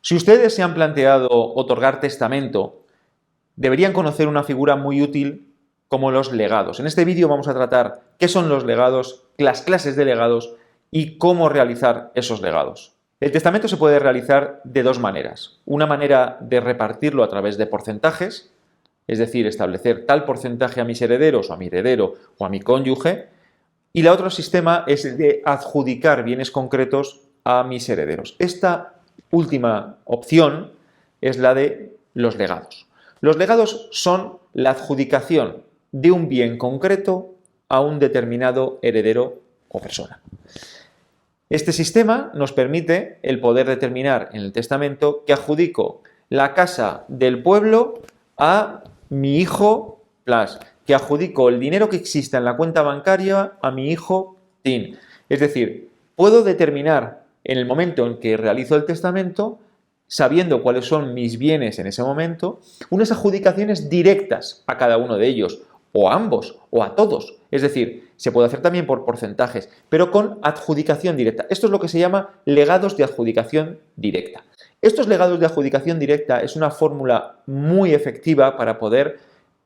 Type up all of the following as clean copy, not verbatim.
Si ustedes se han planteado otorgar testamento, deberían conocer una figura muy útil como los legados. En este vídeo vamos a tratar qué son los legados, las clases de legados y cómo realizar esos legados. El testamento se puede realizar de dos maneras. Una manera de repartirlo a través de porcentajes, es decir, establecer tal porcentaje a mis herederos o a mi heredero o a mi cónyuge, y el otro sistema es el de adjudicar bienes concretos a mis herederos. Esta última opción es la de los legados. Los legados son la adjudicación de un bien concreto a un determinado heredero o persona. Este sistema nos permite el poder determinar en el testamento que adjudico la casa del pueblo a mi hijo Plas, que adjudico el dinero que exista en la cuenta bancaria a mi hijo Tin. Es decir, puedo determinar en el momento en que realizo el testamento, sabiendo cuáles son mis bienes en ese momento, unas adjudicaciones directas a cada uno de ellos, o a ambos, o a todos. Es decir, se puede hacer también por porcentajes, pero con adjudicación directa. Esto es lo que se llama legados de adjudicación directa. Estos legados de adjudicación directa es una fórmula muy efectiva para poder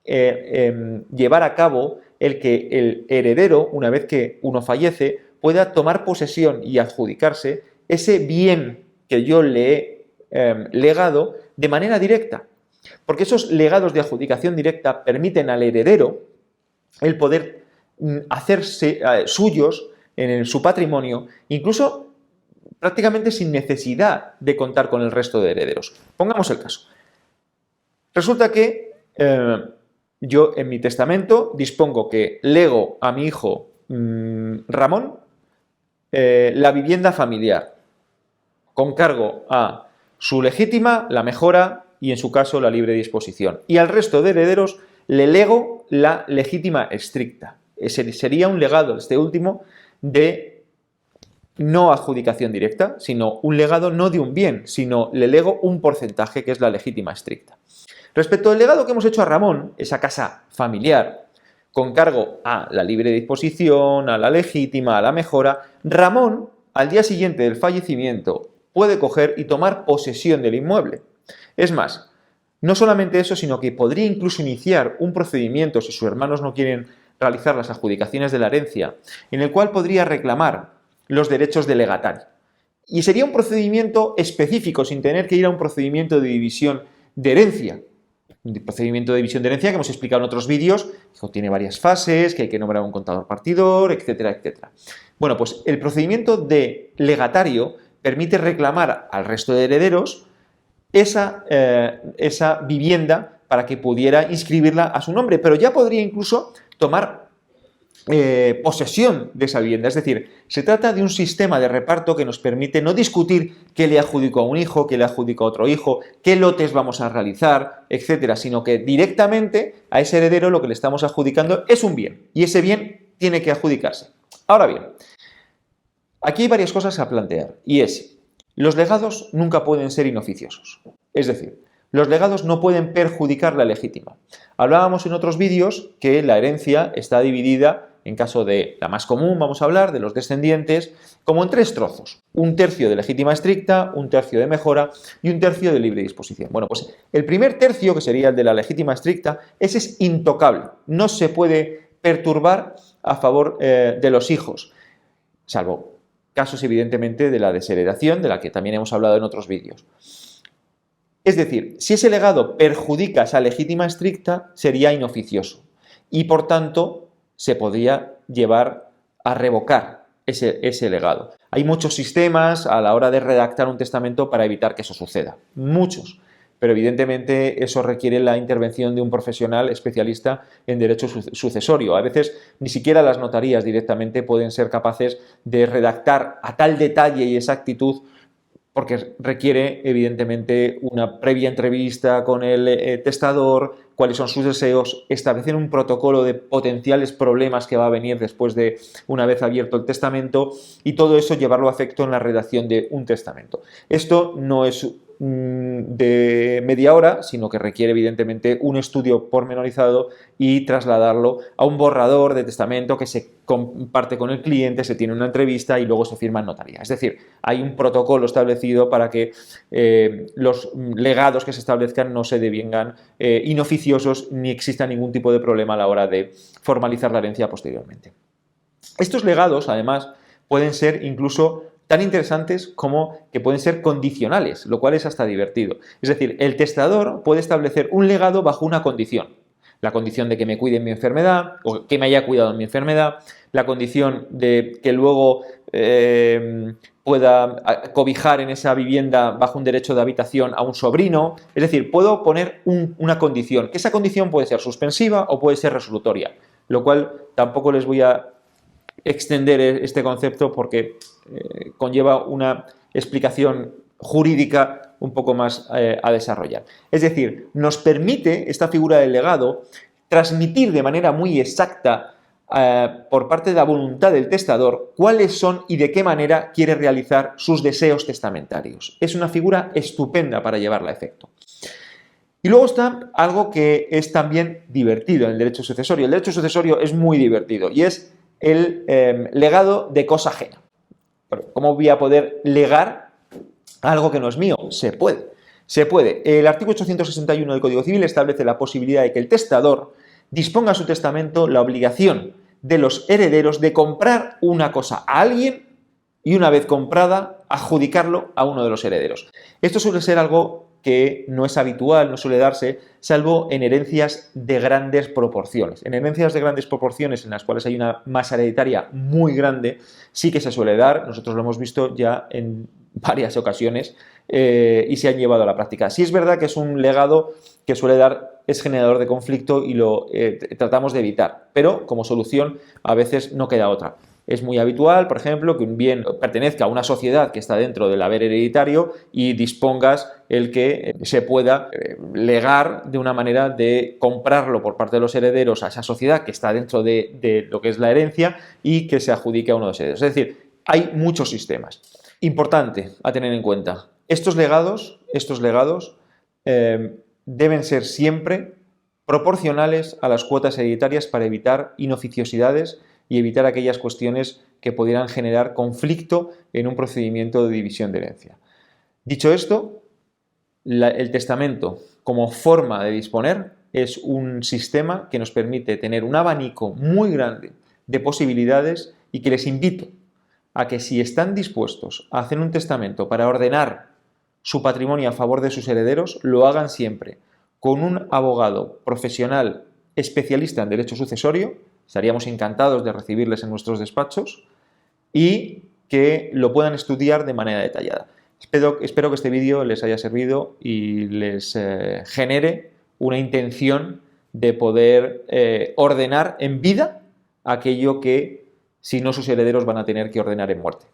llevar a cabo el que el heredero, una vez que uno fallece, pueda tomar posesión y adjudicarse ese bien que yo le he legado de manera directa. Porque esos legados de adjudicación directa permiten al heredero el poder hacerse suyos en su patrimonio, incluso prácticamente sin necesidad de contar con el resto de herederos. Pongamos el caso. Resulta que yo en mi testamento dispongo que lego a mi hijo Ramón la vivienda familiar, con cargo a su legítima, la mejora y en su caso la libre disposición. Y al resto de herederos le lego la legítima estricta. Ese sería un legado, este último, de no adjudicación directa, sino un legado no de un bien, sino le lego un porcentaje que es la legítima estricta. Respecto al legado que hemos hecho a Ramón, esa casa familiar, con cargo a la libre disposición, a la legítima, a la mejora, Ramón, al día siguiente del fallecimiento, puede coger y tomar posesión del inmueble. Es más, no solamente eso, sino que podría incluso iniciar un procedimiento, si sus hermanos no quieren realizar las adjudicaciones de la herencia, en el cual podría reclamar los derechos del legatario. Y sería un procedimiento específico, sin tener que ir a un procedimiento de división de herencia. Un procedimiento de división de herencia que hemos explicado en otros vídeos, que tiene varias fases, que hay que nombrar un contador partidor, etcétera, etcétera. Bueno, pues el procedimiento de legatario permite reclamar al resto de herederos esa vivienda para que pudiera inscribirla a su nombre, pero ya podría incluso tomar posesión de esa vivienda. Es decir, se trata de un sistema de reparto que nos permite no discutir qué le adjudico a un hijo, qué le adjudico a otro hijo, qué lotes vamos a realizar, etcétera, sino que directamente a ese heredero lo que le estamos adjudicando es un bien y ese bien tiene que adjudicarse. Ahora bien, aquí hay varias cosas a plantear y es, los legados nunca pueden ser inoficiosos. Es decir, los legados no pueden perjudicar la legítima. Hablábamos en otros vídeos que la herencia está dividida, en caso de la más común, vamos a hablar de los descendientes, como en tres trozos. Un tercio de legítima estricta, un tercio de mejora y un tercio de libre disposición. Bueno, pues el primer tercio, que sería el de la legítima estricta, ese es intocable. No se puede perturbar a favor de los hijos, salvo casos evidentemente de la desheredación, de la que también hemos hablado en otros vídeos. Es decir, si ese legado perjudica esa legítima estricta, sería inoficioso y por tanto se podría llevar a revocar ese legado. Hay muchos sistemas a la hora de redactar un testamento para evitar que eso suceda, muchos, pero evidentemente eso requiere la intervención de un profesional especialista en derecho sucesorio. A veces ni siquiera las notarías directamente pueden ser capaces de redactar a tal detalle y exactitud, porque requiere evidentemente una previa entrevista con el testador, cuáles son sus deseos, establecer un protocolo de potenciales problemas que va a venir después de una vez abierto el testamento y todo eso llevarlo a efecto en la redacción de un testamento. Esto no es de media hora, sino que requiere evidentemente un estudio pormenorizado y trasladarlo a un borrador de testamento que se comparte con el cliente, se tiene una entrevista y luego se firma en notaría. Es decir, hay un protocolo establecido para que los legados que se establezcan no se devengan inoficiosos ni exista ningún tipo de problema a la hora de formalizar la herencia posteriormente. Estos legados, además, pueden ser incluso tan interesantes como que pueden ser condicionales, lo cual es hasta divertido. Es decir, el testador puede establecer un legado bajo una condición. La condición de que me cuide en mi enfermedad, o que me haya cuidado en mi enfermedad, la condición de que luego pueda cobijar en esa vivienda bajo un derecho de habitación a un sobrino. Es decir, puedo poner una condición, que esa condición puede ser suspensiva o puede ser resolutoria, lo cual tampoco les voy a extender este concepto porque conlleva una explicación jurídica un poco más a desarrollar. Es decir, nos permite esta figura del legado transmitir de manera muy exacta por parte de la voluntad del testador cuáles son y de qué manera quiere realizar sus deseos testamentarios. Es una figura estupenda para llevarla a efecto. Y luego está algo que es también divertido en el derecho sucesorio. El derecho sucesorio es muy divertido y es el legado de cosa ajena. ¿Cómo voy a poder legar algo que no es mío? Se puede. Se puede. El artículo 861 del Código Civil establece la posibilidad de que el testador disponga en su testamento la obligación de los herederos de comprar una cosa a alguien y una vez comprada adjudicarlo a uno de los herederos. Esto suele ser algo que no es habitual, no suele darse, salvo en herencias de grandes proporciones. En herencias de grandes proporciones en las cuales hay una masa hereditaria muy grande, sí que se suele dar, nosotros lo hemos visto ya en varias ocasiones y se han llevado a la práctica. Sí es verdad que es un legado que suele dar, es generador de conflicto y lo tratamos de evitar, pero como solución a veces no queda otra. Es muy habitual, por ejemplo, que un bien pertenezca a una sociedad que está dentro del haber hereditario y dispongas el que se pueda legar de una manera de comprarlo por parte de los herederos a esa sociedad que está dentro de lo que es la herencia y que se adjudique a uno de los herederos. Es decir, hay muchos sistemas. Importante a tener en cuenta, estos legados deben ser siempre proporcionales a las cuotas hereditarias para evitar inoficiosidades y evitar aquellas cuestiones que pudieran generar conflicto en un procedimiento de división de herencia. Dicho esto, el testamento como forma de disponer es un sistema que nos permite tener un abanico muy grande de posibilidades y que les invito a que si están dispuestos a hacer un testamento para ordenar su patrimonio a favor de sus herederos, lo hagan siempre con un abogado profesional especialista en derecho sucesorio. Estaríamos encantados de recibirles en nuestros despachos y que lo puedan estudiar de manera detallada. Espero que este vídeo les haya servido y les genere una intención de poder ordenar en vida aquello que, si no, sus herederos van a tener que ordenar en muerte.